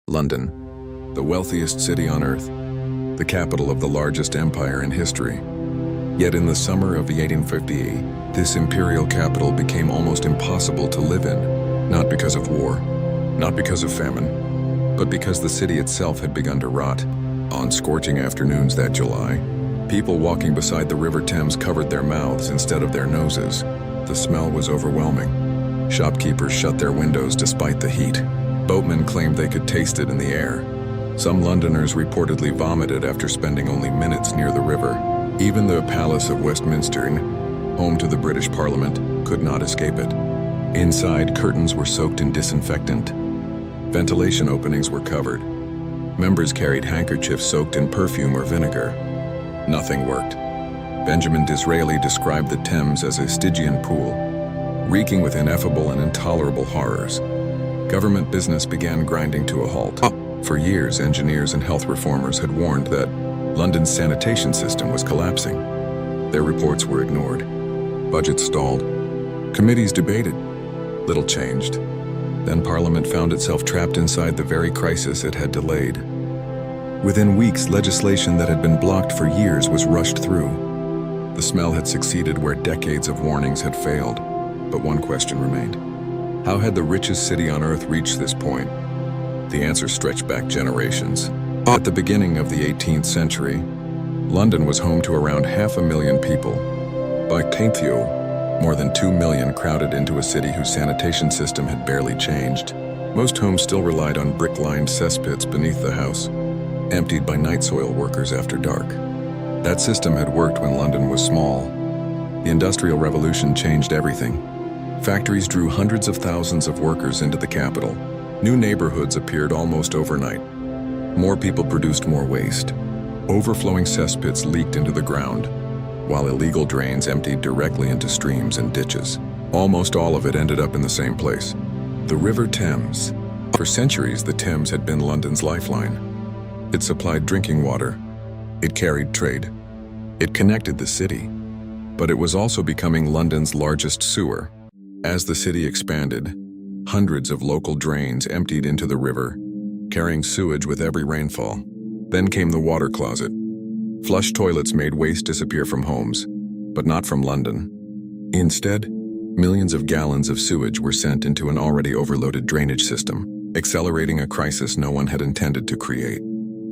London, the wealthiest city on earth, the capital of the largest empire in history. Yet in the summer of 1858, this imperial capital became almost impossible to live in, not because of war, not because of famine, but because the city itself had begun to rot. On scorching afternoons that July, people walking beside the River Thames covered their mouths instead of their noses. The smell was overwhelming. Shopkeepers shut their windows despite the heat. Boatmen claimed they could taste it in the air. Some Londoners reportedly vomited after spending only minutes near the river. Even the Palace of Westminster, home to the British Parliament, could not escape it. Inside, curtains were soaked in disinfectant. Ventilation openings were covered. Members carried handkerchiefs soaked in perfume or vinegar. Nothing worked. Benjamin Disraeli described the Thames as a Stygian pool, reeking with ineffable and intolerable horrors. Government business began grinding to a halt. For years, engineers and health reformers had warned that London's sanitation system was collapsing. Their reports were ignored. Budgets stalled. Committees debated. Little changed. Then Parliament found itself trapped inside the very crisis it had delayed. Within weeks, legislation that had been blocked for years was rushed through. The smell had succeeded where decades of warnings had failed. But one question remained. How had the richest city on earth reached this point? The answer stretched back generations. At the beginning of the 18th century, London was home to around 500,000 people. By 1830, more than 2 million crowded into a city whose sanitation system had barely changed. Most homes still relied on brick-lined cesspits beneath the house, emptied by night soil workers after dark. That system had worked when London was small. The Industrial Revolution changed everything. Factories drew hundreds of thousands of workers into the capital. New neighborhoods appeared almost overnight. More people produced more waste. Overflowing cesspits leaked into the ground, while illegal drains emptied directly into streams and ditches. Almost all of it ended up in the same place, the River Thames. For centuries, the Thames had been London's lifeline. It supplied drinking water. It carried trade. It connected the city. But it was also becoming London's largest sewer. As the city expanded, hundreds of local drains emptied into the river, carrying sewage with every rainfall. Then came the water closet. Flush toilets made waste disappear from homes, but not from London. Instead, millions of gallons of sewage were sent into an already overloaded drainage system, accelerating a crisis no one had intended to create.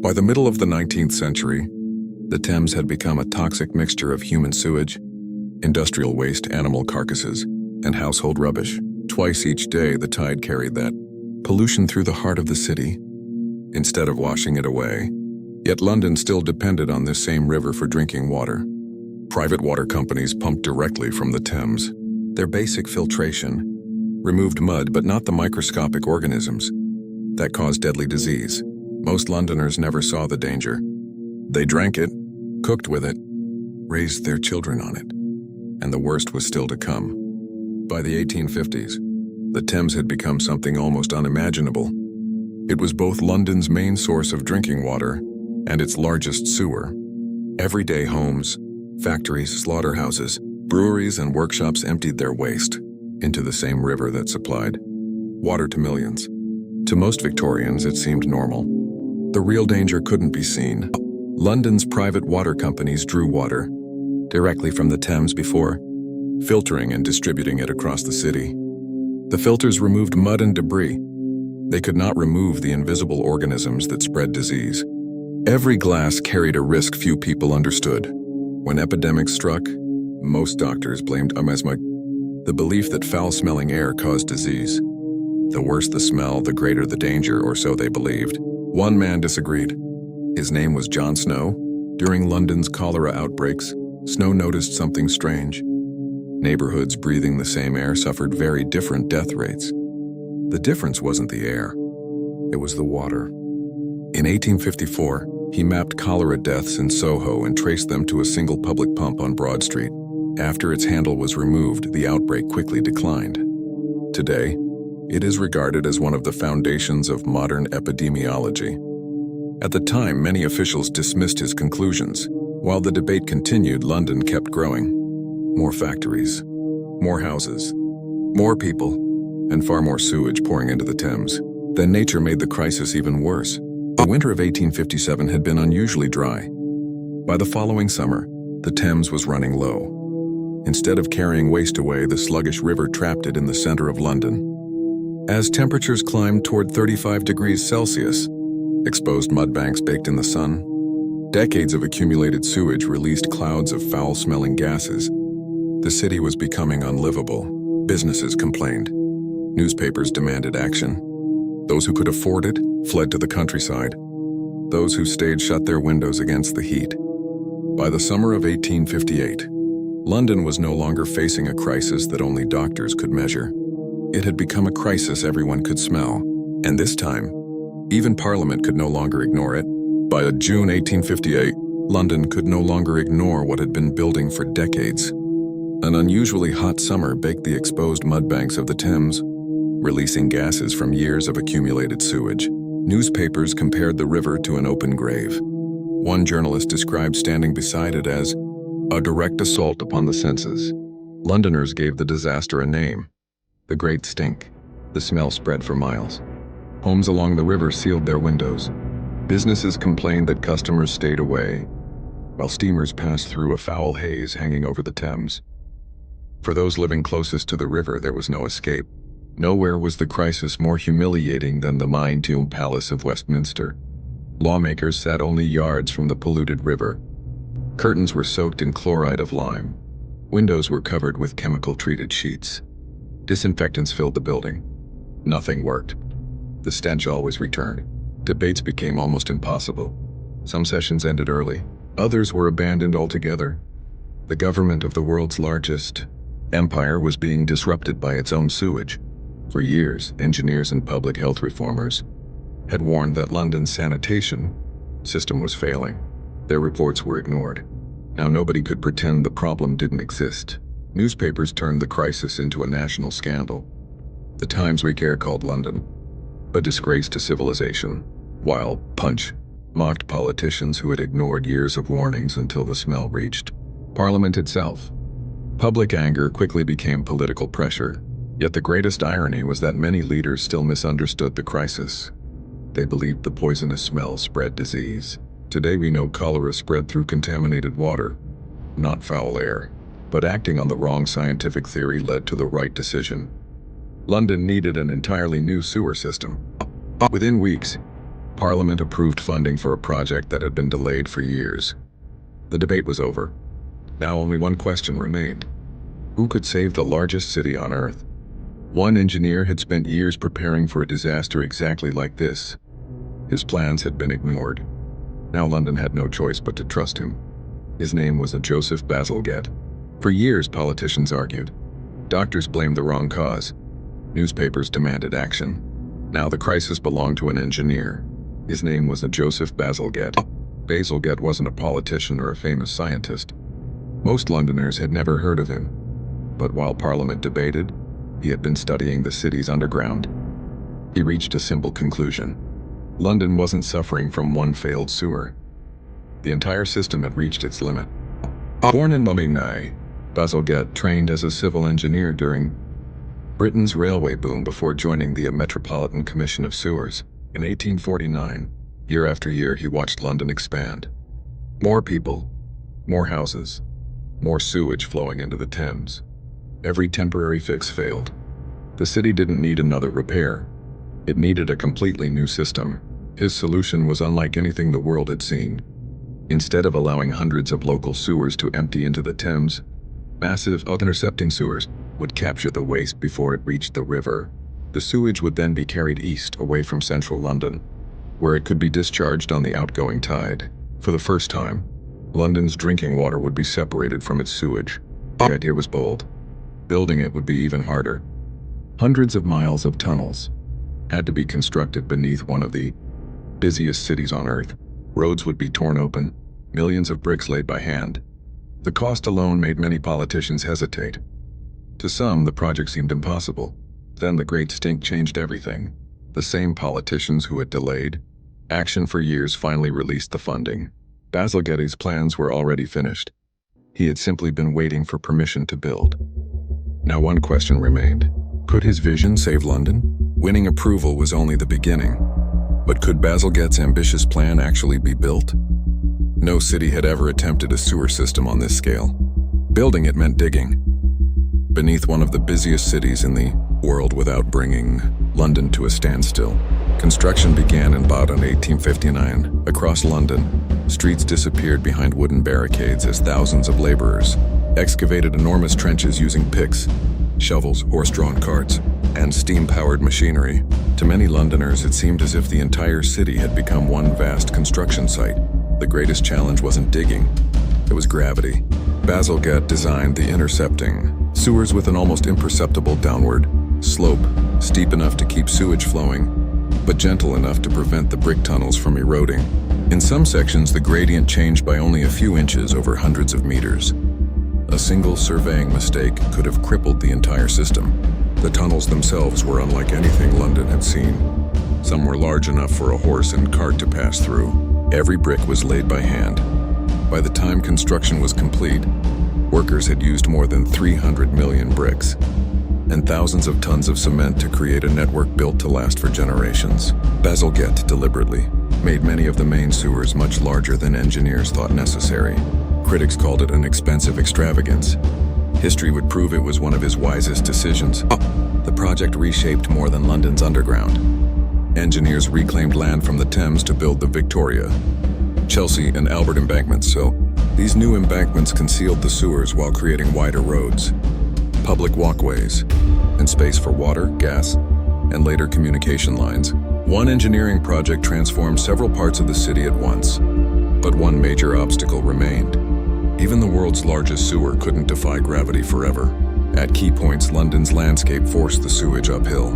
By the middle of the 19th century, the Thames had become a toxic mixture of human sewage, industrial waste, animal carcasses, and household rubbish. Twice each day, the tide carried that pollution through the heart of the city, instead of washing it away. Yet London still depended on this same river for drinking water. Private water companies pumped directly from the Thames. Their basic filtration removed mud, but not the microscopic organisms that caused deadly disease. Most Londoners never saw the danger. They drank it, cooked with it, raised their children on it, and the worst was still to come. By the 1850s, the Thames had become something almost unimaginable. It was both London's main source of drinking water and its largest sewer. Everyday homes, factories, slaughterhouses, breweries, and workshops emptied their waste into the same river that supplied water to millions. To most Victorians, it seemed normal. The real danger couldn't be seen. London's private water companies drew water directly from the Thames before filtering and distributing it across the city. The filters removed mud and debris. They could not remove the invisible organisms that spread disease. Every glass carried a risk few people understood. When epidemics struck, most doctors blamed amesma, the belief that foul-smelling air caused disease. The worse the smell, the greater the danger, or so they believed. One man disagreed. His name was John Snow. During London's cholera outbreaks, Snow noticed something strange. Neighborhoods breathing the same air suffered very different death rates. The difference wasn't the air, it was the water. In 1854, he mapped cholera deaths in Soho and traced them to a single public pump on Broad Street. After its handle was removed, the outbreak quickly declined. Today, it is regarded as one of the foundations of modern epidemiology. At the time, many officials dismissed his conclusions. While the debate continued, London kept growing. More factories, more houses, more people, and far more sewage pouring into the Thames. Then nature made the crisis even worse. The winter of 1857 had been unusually dry. By the following summer, the Thames was running low. Instead of carrying waste away, the sluggish river trapped it in the center of London. As temperatures climbed toward 35 degrees Celsius, exposed mudbanks baked in the sun, decades of accumulated sewage released clouds of foul-smelling gases. The city was becoming unlivable. Businesses complained. Newspapers demanded action. Those who could afford it fled to the countryside. Those who stayed shut their windows against the heat. By the summer of 1858, London was no longer facing a crisis that only doctors could measure. It had become a crisis everyone could smell, and this time, even Parliament could no longer ignore it. By June 1858, London could no longer ignore what had been building for decades. An unusually hot summer baked the exposed mudbanks of the Thames, releasing gases from years of accumulated sewage. Newspapers compared the river to an open grave. One journalist described standing beside it as a direct assault upon the senses. Londoners gave the disaster a name: the Great Stink. The smell spread for miles. Homes along the river sealed their windows. Businesses complained that customers stayed away, while steamers passed through a foul haze hanging over the Thames. For those living closest to the river, there was no escape. Nowhere was the crisis more humiliating than the Mind-Tomb Palace of Westminster. Lawmakers sat only yards from the polluted river. Curtains were soaked in chloride of lime. Windows were covered with chemical-treated sheets. Disinfectants filled the building. Nothing worked. The stench always returned. Debates became almost impossible. Some sessions ended early. Others were abandoned altogether. The government of the world's largest empire was being disrupted by its own sewage. For years, engineers and public health reformers had warned that London's sanitation system was failing. Their reports were ignored. Now nobody could pretend the problem didn't exist. Newspapers turned the crisis into a national scandal. The Times Week air called London a disgrace to civilization, while Punch mocked politicians who had ignored years of warnings until the smell reached Parliament itself. Public anger quickly became political pressure, yet the greatest irony was that many leaders still misunderstood the crisis. They believed the poisonous smell spread disease. Today we know cholera spread through contaminated water, not foul air. But acting on the wrong scientific theory led to the right decision. London needed an entirely new sewer system. Within weeks, Parliament approved funding for a project that had been delayed for years. The debate was over. Now only one question remained. Who could save the largest city on Earth? One engineer had spent years preparing for a disaster exactly like this. His plans had been ignored. Now London had no choice but to trust him. His name was Joseph Bazalgette. For years, politicians argued. Doctors blamed the wrong cause. Newspapers demanded action. Now the crisis belonged to an engineer. His name was Joseph Bazalgette. Bazalgette wasn't a politician or a famous scientist. Most Londoners had never heard of him. But while Parliament debated, he had been studying the city's underground. He reached a simple conclusion. London wasn't suffering from one failed sewer. The entire system had reached its limit. Born in Mumbai, Bazalgette trained as a civil engineer during Britain's railway boom before joining the Metropolitan Commission of Sewers. In 1849, year after year, he watched London expand. More people, more houses, more sewage flowing into the Thames. Every temporary fix failed. The city didn't need another repair. It needed a completely new system. His solution was unlike anything the world had seen. Instead of allowing hundreds of local sewers to empty into the Thames, massive intercepting sewers would capture the waste before it reached the river. The sewage would then be carried east away from central London, where it could be discharged on the outgoing tide. For the first time, London's drinking water would be separated from its sewage. The idea was bold. Building it would be even harder. Hundreds of miles of tunnels had to be constructed beneath one of the busiest cities on Earth. Roads would be torn open, millions of bricks laid by hand. The cost alone made many politicians hesitate. To some, the project seemed impossible. Then the Great Stink changed everything. The same politicians who had delayed action for years finally released the funding. Bazalgette's plans were already finished. He had simply been waiting for permission to build. Now one question remained. Could his vision save London? Winning approval was only the beginning. But could Bazalgette's ambitious plan actually be built? No city had ever attempted a sewer system on this scale. Building it meant digging beneath one of the busiest cities in the world without bringing London to a standstill. Construction began in about 1859. Across London, streets disappeared behind wooden barricades as thousands of laborers excavated enormous trenches using picks, shovels, horse-drawn carts, and steam-powered machinery. To many Londoners, it seemed as if the entire city had become one vast construction site. The greatest challenge wasn't digging, it was gravity. Bazalgette designed the intercepting sewers with an almost imperceptible downward slope, steep enough to keep sewage flowing, but gentle enough to prevent the brick tunnels from eroding. In some sections, the gradient changed by only a few inches over hundreds of meters. A single surveying mistake could have crippled the entire system. The tunnels themselves were unlike anything London had seen. Some were large enough for a horse and cart to pass through. Every brick was laid by hand. By the time construction was complete, workers had used more than 300 million bricks and thousands of tons of cement to create a network built to last for generations. Bazalgette deliberately made many of the main sewers much larger than engineers thought necessary. Critics called it an expensive extravagance. History would prove it was one of his wisest decisions. The project reshaped more than London's underground. Engineers reclaimed land from the Thames to build the Victoria, Chelsea, and Albert embankments, so these new embankments concealed the sewers while creating wider roads, public walkways, and space for water, gas, and later communication lines. One engineering project transformed several parts of the city at once, but one major obstacle remained. Even the world's largest sewer couldn't defy gravity forever. At key points, London's landscape forced the sewage uphill.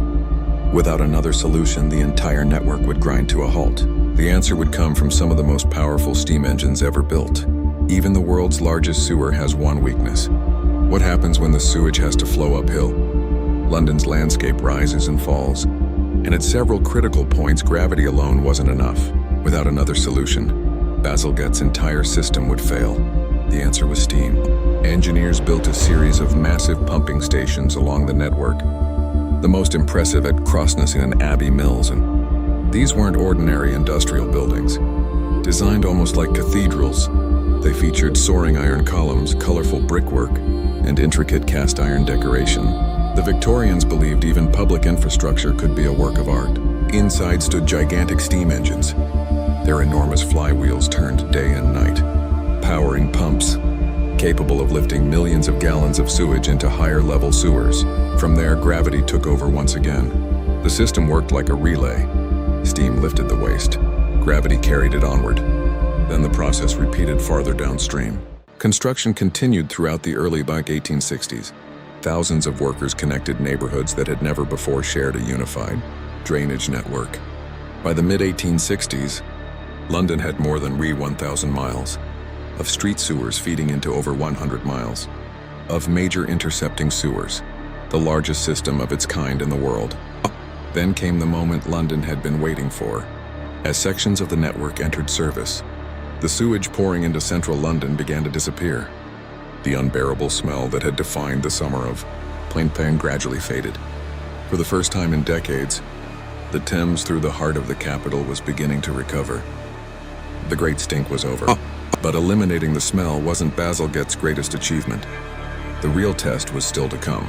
Without another solution, the entire network would grind to a halt. The answer would come from some of the most powerful steam engines ever built. Even the world's largest sewer has one weakness. What happens when the sewage has to flow uphill? London's landscape rises and falls, and at several critical points, gravity alone wasn't enough. Without another solution, Bazalgette's entire system would fail. The answer was steam. Engineers built a series of massive pumping stations along the network, the most impressive at Crossness and Abbey Mills, and these weren't ordinary industrial buildings. Designed almost like cathedrals, they featured soaring iron columns, colorful brickwork, and intricate cast iron decoration. The Victorians believed even public infrastructure could be a work of art. Inside stood gigantic steam engines. Their enormous flywheels turned day and night, powering pumps capable of lifting millions of gallons of sewage into higher-level sewers. From there, gravity took over once again. The system worked like a relay. Steam lifted the waste. Gravity carried it onward. Then the process repeated farther downstream. Construction continued throughout the early 1860s. Thousands of workers connected neighborhoods that had never before shared a unified drainage network. By the mid-1860s, London had more than 1,000 miles of street sewers feeding into over 100 miles of major intercepting sewers, the largest system of its kind in the world. Then came the moment London had been waiting for. As sections of the network entered service, the sewage pouring into central London began to disappear. The unbearable smell that had defined the summer of Plain Pain gradually faded. For the first time in decades, the Thames through the heart of the capital was beginning to recover. The great stink was over. But eliminating the smell wasn't Bazalgette's greatest achievement. The real test was still to come.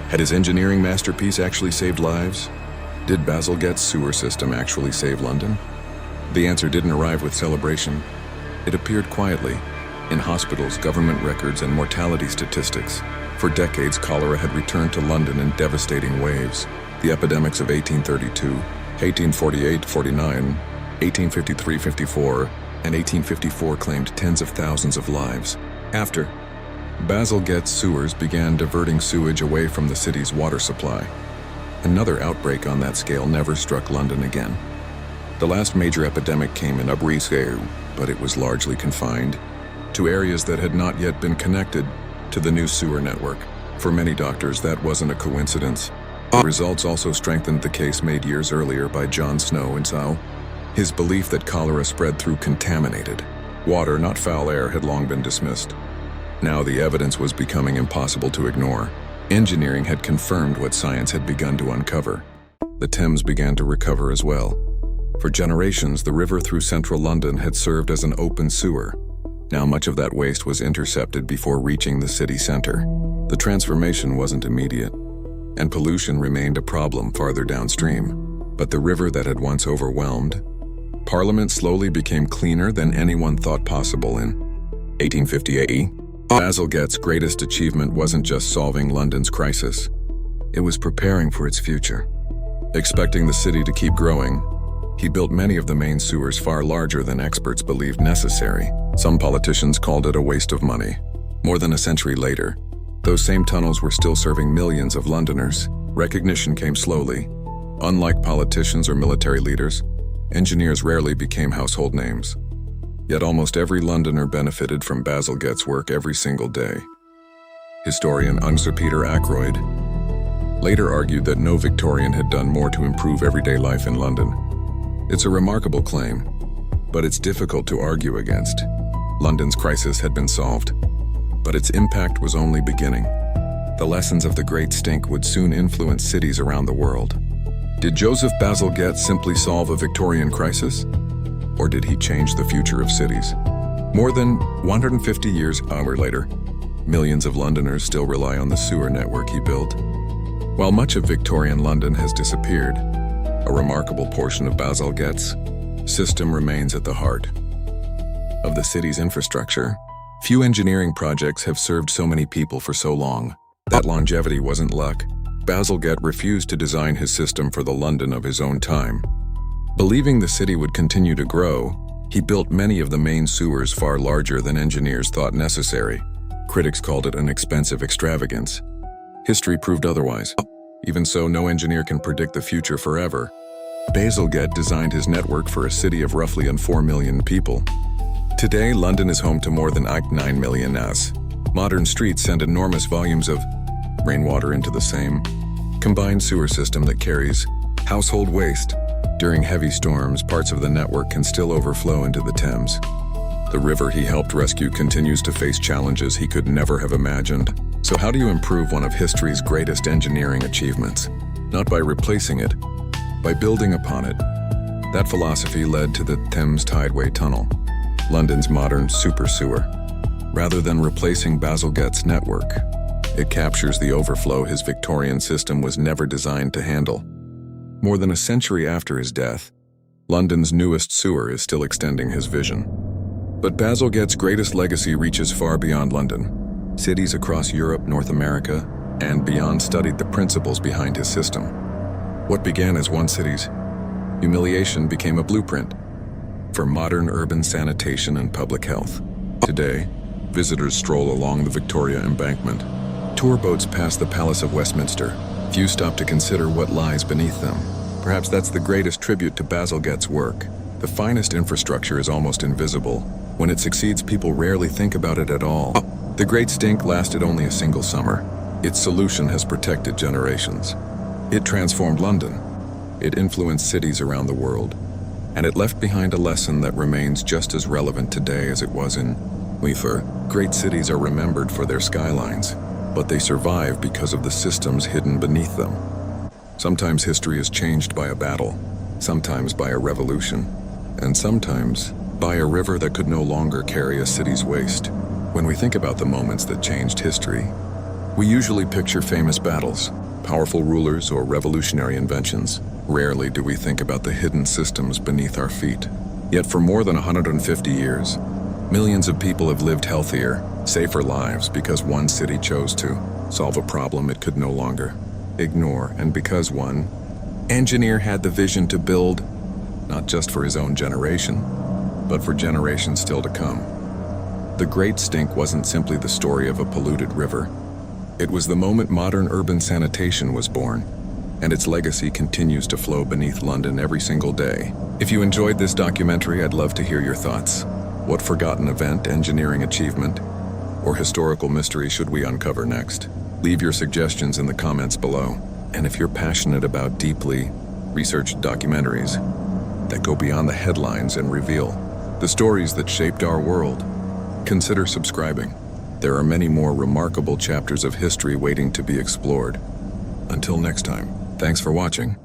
Had his engineering masterpiece actually saved lives? Did Bazalgette's sewer system actually save London? The answer didn't arrive with celebration. It appeared quietly, in hospitals, government records, and mortality statistics. For decades, cholera had returned to London in devastating waves. The epidemics of 1832, 1848-49, 1853-54, and 1854 claimed tens of thousands of lives. After, Bazalgette's sewers began diverting sewage away from the city's water supply. Another outbreak on that scale never struck London again. The last major epidemic came in outbreaks, but it was largely confined to areas that had not yet been connected to the new sewer network. For many doctors, that wasn't a coincidence. The results also strengthened the case made years earlier by John Snow in South. His belief that cholera spread through contaminated water, not foul air, had long been dismissed. Now the evidence was becoming impossible to ignore. Engineering had confirmed what science had begun to uncover. The Thames began to recover as well. For generations, the river through central London had served as an open sewer. Now much of that waste was intercepted before reaching the city center. The transformation wasn't immediate, and pollution remained a problem farther downstream. But the river that had once overwhelmed, Parliament slowly became cleaner than anyone thought possible in 1858. Bazalgette's greatest achievement wasn't just solving London's crisis. It was preparing for its future. Expecting the city to keep growing, he built many of the main sewers far larger than experts believed necessary. Some politicians called it a waste of money. More than a century later, those same tunnels were still serving millions of Londoners. Recognition came slowly. Unlike politicians or military leaders, engineers rarely became household names. Yet almost every Londoner benefited from Bazalgette's work every single day. Historian Sir Peter Ackroyd later argued that no Victorian had done more to improve everyday life in London. It's a remarkable claim, but it's difficult to argue against. London's crisis had been solved, but its impact was only beginning. The lessons of the Great Stink would soon influence cities around the world. Did Joseph Bazalgette simply solve a Victorian crisis? Or did he change the future of cities? More than 150 years later, millions of Londoners still rely on the sewer network he built. While much of Victorian London has disappeared, a remarkable portion of Bazalgette's system remains at the heart of the city's infrastructure. Few engineering projects have served so many people for so long. That longevity wasn't luck. Bazalgette refused to design his system for the London of his own time. Believing the city would continue to grow, he built many of the main sewers far larger than engineers thought necessary. Critics called it an expensive extravagance. History proved otherwise. Even so, no engineer can predict the future forever. Bazalgette designed his network for a city of roughly 4 million people. Today, London is home to more than 9 million us. Modern streets send enormous volumes of rainwater into the same combined sewer system that carries household waste. During heavy storms, parts of the network can still overflow into the Thames. The river he helped rescue continues to face challenges he could never have imagined. So how do you improve one of history's greatest engineering achievements? Not by replacing it, by building upon it. That philosophy led to the Thames Tideway Tunnel, London's modern super sewer. Rather than replacing Bazalgette's network, it captures the overflow his Victorian system was never designed to handle. More than a century after his death, London's newest sewer is still extending his vision. But Bazalgette's greatest legacy reaches far beyond London. Cities across Europe, North America, and beyond studied the principles behind his system. What began as one city's humiliation became a blueprint for modern urban sanitation and public health. Today, visitors stroll along the Victoria Embankment. Tour boats pass the Palace of Westminster. Few stop to consider what lies beneath them. Perhaps that's the greatest tribute to Bazalgette's work. The finest infrastructure is almost invisible. When it succeeds, people rarely think about it at all. The Great Stink lasted only a single summer. Its solution has protected generations. It transformed London. It influenced cities around the world. And it left behind a lesson that remains just as relevant today as it was in River. Great cities are remembered for their skylines, but they survive because of the systems hidden beneath them. Sometimes history is changed by a battle, sometimes by a revolution, and sometimes by a river that could no longer carry a city's waste. When we think about the moments that changed history, we usually picture famous battles, powerful rulers, or revolutionary inventions. Rarely do we think about the hidden systems beneath our feet. Yet for more than 150 years, millions of people have lived healthier, safer lives because one city chose to solve a problem it could no longer ignore, and because one engineer had the vision to build not just for his own generation, but for generations still to come. The Great Stink wasn't simply the story of a polluted river. It was the moment modern urban sanitation was born, and its legacy continues to flow beneath London every single day. If you enjoyed this documentary, I'd love to hear your thoughts. What forgotten event, engineering achievement, or historical mystery should we uncover next? Leave your suggestions in the comments below. And if you're passionate about deeply researched documentaries that go beyond the headlines and reveal the stories that shaped our world, consider subscribing. There are many more remarkable chapters of history waiting to be explored. Until next time, thanks for watching.